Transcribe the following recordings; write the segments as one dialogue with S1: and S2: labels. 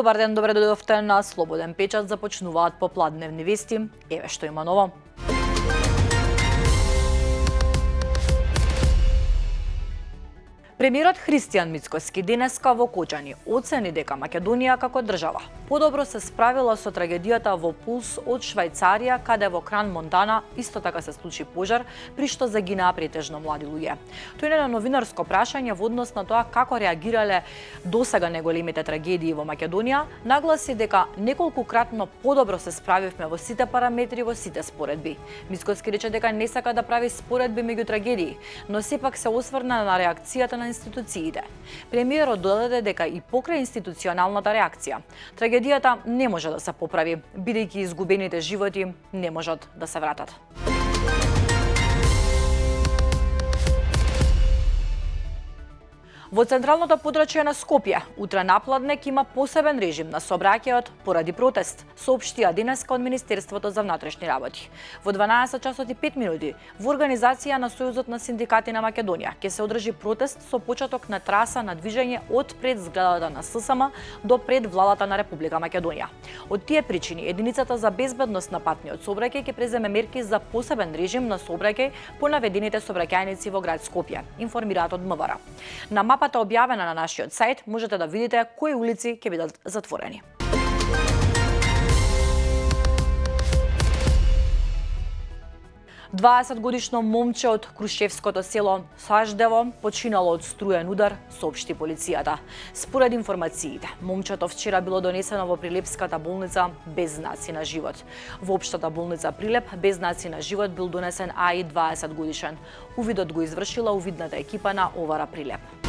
S1: Добар ден, добре дојдовте на Слободен печат. Започнуваат попладневни вести. Еве што има ново. Премиерот Христијан Мицкоски денеска во Кочани оцени дека Македонија како држава подобро се справила со трагедијата во Пулс од Швајцарија, каде во Кран Монтана исто така се случи пожар, при што загинаа претежно млади луѓе. Тој на новинарско прашање во однос на тоа како реагирале досега неголемите трагедии во Македонија, нагласи дека неколкукратно подобро се справивме во сите параметри, во сите споредби. Мицкоски рече дека не сака да прави споредби меѓу трагедии, но сепак се осврна на реакцијата на институциите. Премиерот додаде дека и покрај институционалната реакција, трагедијата не може да се поправи, бидејќи изгубените животи не можат да се вратат. Во централното подрачје на Скопје, утре напладнек има посебен режим на сообраќајот поради протест, соопштија денеска од Министерството за внатрешни работи. Во 12 часот и 5 минути во организација на Сојузот на синдикати на Македонија ќе се одржи протест со почеток на траса на движење од пред зградата на ССМ до пред владата на Република Македонија. Од тие причини единицата за безбедност на патниот сообраќај ќе преземе мерки за посебен режим на сообраќај по наведените сообраќајници во град Скопје, информираат од МВР. На мапата објавена на нашиот сајт можете да видите кои улици ќе бидат затворени. Дваесетгодишно момче од Крушевското село Саждево починало од струен удар, соопшти полицијата. Според информациите, момчето вчера било донесено во Прилепската болница без знаци на живот. Во општата болница Прилеп без знаци на живот бил донесен и 20 годишен. Увидот го извршила увидната екипа на ОВАР Прилеп.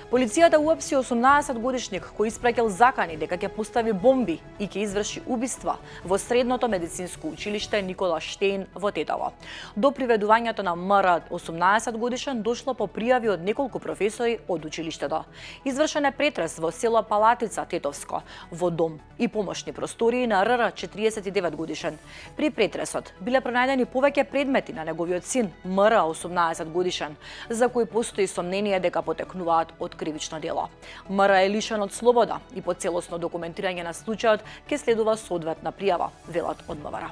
S1: Полицијата уапси 18-годишник кој испраќал закани дека ќе постави бомби и ќе изврши убиства во средното медицинско училиште Никола Штејн во Тетово. До приведувањето на МР 18 годишен дошло по пријави од неколку професори од училиштето. Извршен е претрес во село Палатица, Тетовско, во дом и помошни простории на РР 49 годишен. При претресот биле пронајдени повеќе предмети на неговиот син МР 18 годишен, за кои постои сомнение дека потекнуваат од кривично дело. МР е лишен од слобода и по целосно документирање на случајот ќе следува соодветна пријава, велат од МВР.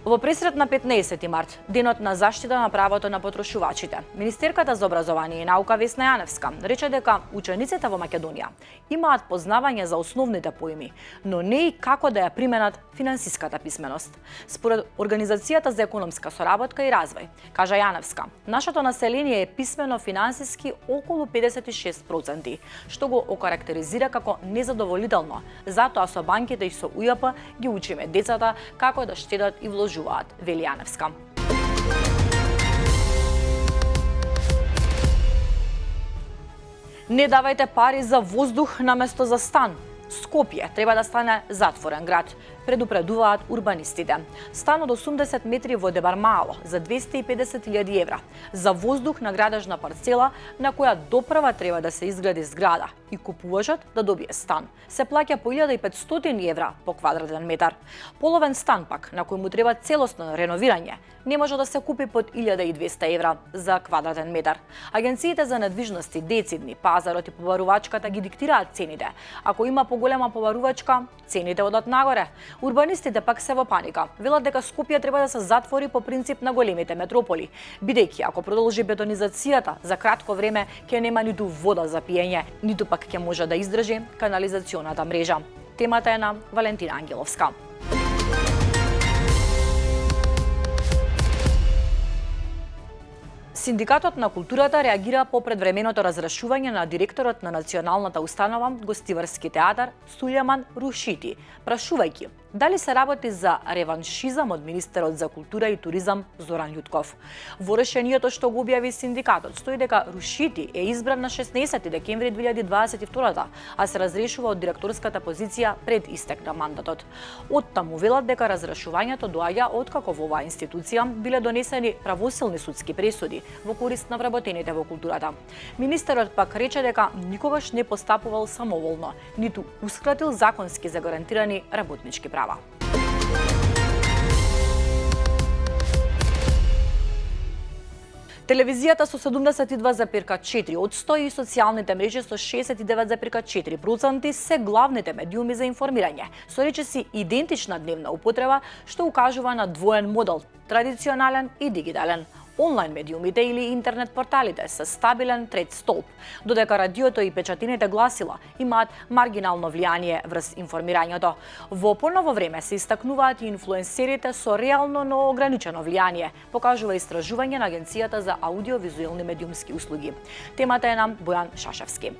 S1: Во пресрет на 15 март, денот на заштита на правото на потрошувачите, Министерката за образование и наука Весна Јаневска рече дека учениците во Македонија имаат познавање за основните поими, но не и како да ја применат финансиската писменост. Според Организацијата за економска соработка и развој, кажа Јаневска, нашето население е писмено финансиски околу 56%, што го окарактеризира како незадоволително. Затоа со банките и со УЈП ги учиме децата како да штедат и вложуваат, вели Јаневска. Не давајте пари за воздух наместо за стан. Скопје треба да стане затворен град, предупредуваат урбанистите. Стан од 80 метри во Дебармаало за 250.000 евра, за воздух на градежна парцела на која допрва треба да се изгради зграда и купувачот да добие стан. Се плаќа по 1500 евра по квадратен метар. Половен стан пак, на кој му треба целосно реновирање, не може да се купи под 1200 евра за квадратен метар. Агенциите за недвижности, децидни, пазарот и побарувачката ги диктираат цените. Ако има поголема побарувачка, цените одат нагоре. Урбанистите пак се во паника. Велат дека Скопје треба да се затвори по принцип на големите метрополи, бидејќи ако продолжи бетонизацијата за кратко време ќе нема ниту вода за пиење, ниту пак ќе може да издржи канализационата мрежа. Темата е на Валентина Ангеловска. Синдикатот на културата реагира по предвременото разрешување на директорот на Националната установа Гостиварски театар Сулјаман Рушити, прашувајќи дали се работи за реваншизам од министерот за култура и туризам Зоран Љутков. Во решението што го објави синдикатот стои дека Рушити е избран на 16 декември 2022, а се разрешува од директорската позиција пред истек на мандатот. Оттаму велат дека разрешувањето доаѓа откако во оваа институција биле донесени правосилни судски пресуди во корист на вработените во културата. Министерот пак рече дека никогаш не постапувал самоволно, ниту ускратил законски загарантирани работнички права. Телевизијата со 72,4 од 100 и социјалните мрежи со 69,4% се главните медиуми за информирање, со речиси идентична дневна употреба, што укажува на двоен модел – традиционален и дигитален. Онлайн медиумите или интернет порталите се стабилен трет столб, додека радиото и печатените гласила имаат маргинално влијание врз информирањето. Во поново време се истакнуваат и инфлуенсерите со реално, но ограничено влијание, покажува истражување на Агенцијата за аудиовизуелни медиумски услуги. Темата е на Бојан Шашевски.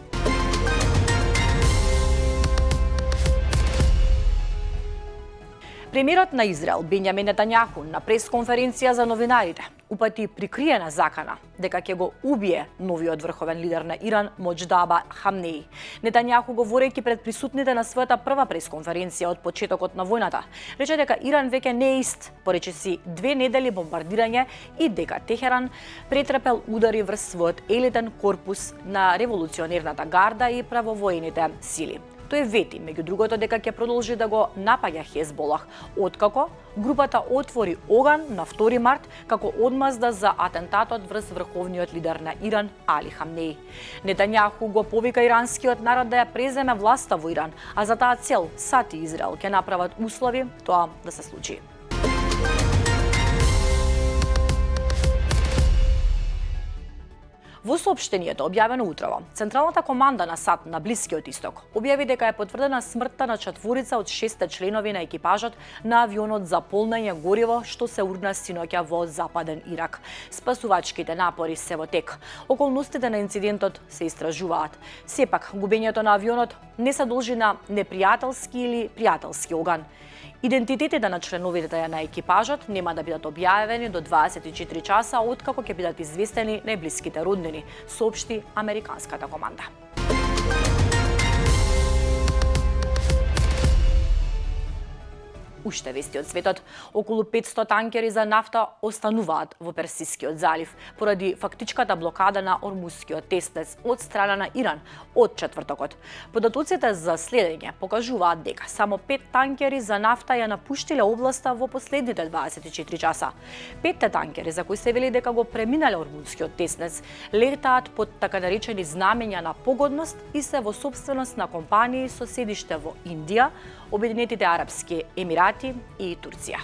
S1: Премиерот на Израел Бенјамин Нетањаху на пресконференција за новинарите упати прикриена закана дека ќе го убие новиот врховен лидер на Иран Моџдаба Хамнеи. Нетањаху, говорејќи пред присутните на својата прва пресконференција од почетокот на војната, рече дека Иран веќе не е ист, поречиси 2 недели бомбардирање и дека Техеран претрпел удари врз својот елитен корпус на револуционерната гарда и правовојните сили. Тој вети, меѓу другото, дека ќе продолжи да го напаѓа Хезболах, откако групата отвори оган на 2 март како одмазда за атентатот врз врховниот лидер на Иран Али Хамнеи. Нетањаху го повика иранскиот народ да ја преземе власта во Иран, а за таа цел САД и Израел ќе направат услови тоа да се случи. Во соопштението објавено утрово, Централната команда на САД на Блискиот Исток објави дека е потврдена смртта на 4 од 6 членови на екипажот на авионот за полнење гориво што се урна синоќа во западен Ирак. Спасувачките напори се во тек. Околностите на инцидентот се истражуваат. Сепак, губењето на авионот не се должи на непријателски или пријателски оган. Идентитетите на членовите на екипажот нема да бидат објавени до 24 часа откако ќе бидат известени најблиските роднини, соопшти американската команда. Уште вести од светот, околу 500 танкери за нафта остануваат во Персискиот залив поради фактичката блокада на Ормускиот тестец од страна на Иран од четвртокот. Податоците за следење покажуваат дека само 5 танкери за нафта ја напуштиле областа во последните 24 часа. 5 танкери за кои се вели дека го преминале Ормускиот тестец летаат под така наречени знамења на погодност и се во сопственост на компании со седиште во Индија, Обединетите арапски емирати и Турција.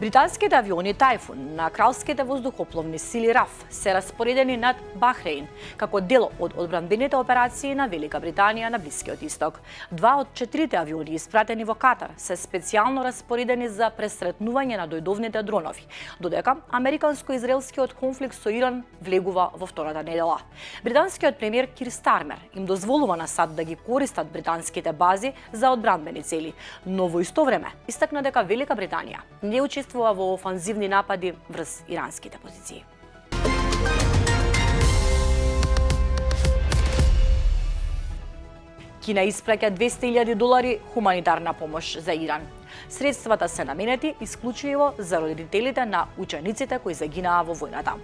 S1: Британските авиони Тајфун на кралските воздухопловни сили РАФ се распоредени над Бахрейн како дел од одбранбените операции на Велика Британија на Блискиот Исток. 2 од 4 авиони испратени во Катар се специјално распоредени за пресретнување на дојдовните дронови, додека американско-израелскиот конфликт со Иран влегува во втората недела. Британскиот премиер Кир Стармер им дозволува на САД да ги користат британските бази за одбранбени цели, но во исто време истакна дека Велика Британија не учествува во офанзивни напади врз иранските позиции. Кина испраќа $200,000 хуманитарна помош за Иран. Средствата се наменети исклучиво за родителите на учениците кои загинаа во војната.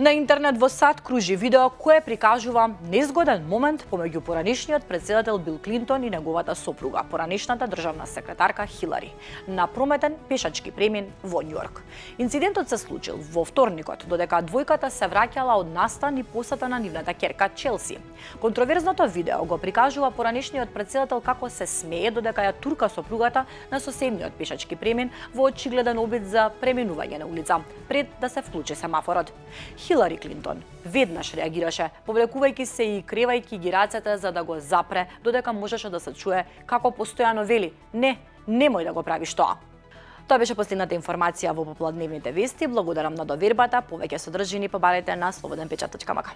S1: На интернет во САД кружи видео кое прикажува незгоден момент помеѓу поранешниот претседател Бил Клинтон и неговата сопруга, поранешната државна секретарка Хилари, на прометен пешачки премин во Њујорк. Инцидентот се случил во вторникот, додека двојката се враќала од настан и посета на нивната ќерка Челси. Контроверзното видео го прикажува поранешниот претседател како се смее додека ја турка сопругата на соседниот пешачки премин во очигледен обид за преминување на улица, пред да се вклучи семафорот. Хилари Клинтон веднаш реагираше, повлекувајќи се и кревајќи ги рацете за да го запре, додека можеше да се чуе како постојано вели: "Не, немој да го правиш тоа." Тоа беше последната информација во попладневните вести. Благодарам на довербата. Повеќе содржини побарете на slobodnpečat.mk.